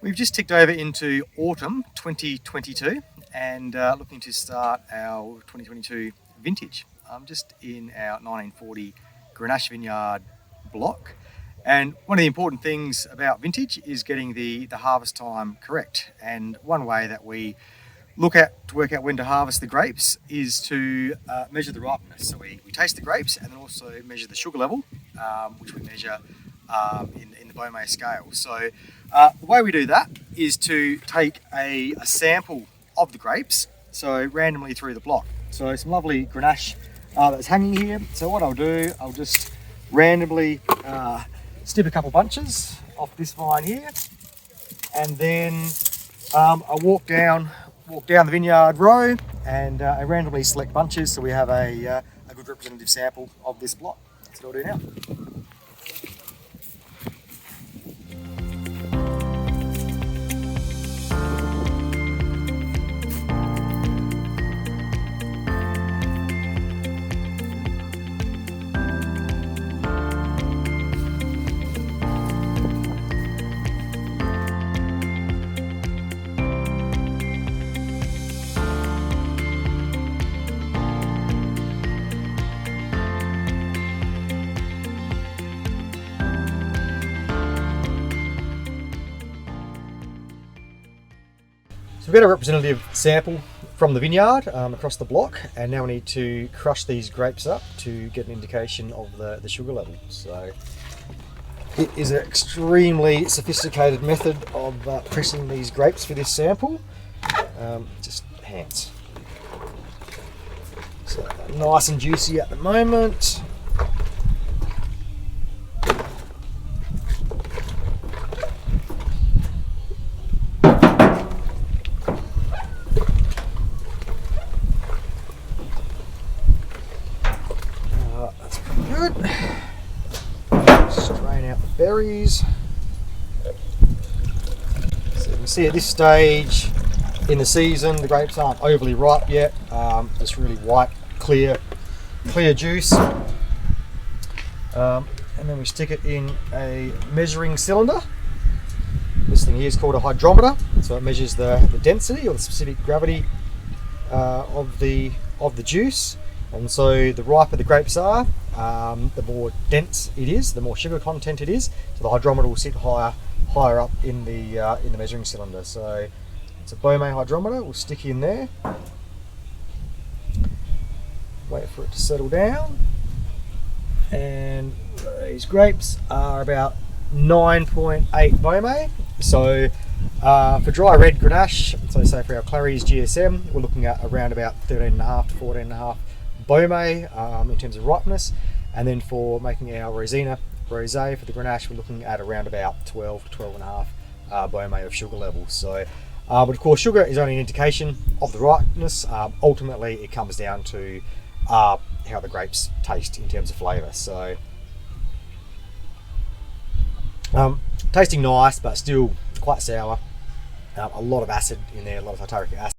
We've just ticked over into autumn 2022 and looking to start our 2022 vintage. I'm just in our 1940 Grenache vineyard block, and one of the important things about vintage is getting the harvest time correct. And one way that we look at to work out when to harvest the grapes is to measure the ripeness. So we taste the grapes and then also measure the sugar level, which we measure in the Baumé scale. So the way we do that is to take a sample of the grapes, so randomly through the block. So some lovely Grenache that's hanging here. So what I'll do, I'll just randomly snip a couple bunches off this vine here, and then I'll walk down the vineyard row and I randomly select bunches so we have a good representative sample of this block. That's what I'll do now. So we've got a representative sample from the vineyard across the block, and now we need to crush these grapes up to get an indication of the sugar level. So it is an extremely sophisticated method of pressing these grapes for this sample. Just hands. So nice and juicy at the moment. Strain out the berries. So you can see at this stage in the season the grapes aren't overly ripe yet, just really white, clear juice. And then we stick it in a measuring cylinder. This thing here is called a hydrometer, so it measures the density or the specific gravity of the juice. And so the riper the grapes are, the more dense it is, the more sugar content it is. So the hydrometer will sit higher up in the measuring cylinder. So it's a Baumé hydrometer. We'll stick in there. Wait for it to settle down. And these grapes are about 9.8 Baumé. So for dry red Grenache, so say for our Clary's GSM, we're looking at around about 13.5 to 14.5 Baumé in terms of ripeness, and then for making our Rosina Rosé for the Grenache, we're looking at around about 12 to 12.5 Baumé of sugar level. So, but of course, sugar is only an indication of the ripeness. Ultimately, it comes down to how the grapes taste in terms of flavour. So, tasting nice, but still quite sour. A lot of acid in there, a lot of tartaric acid.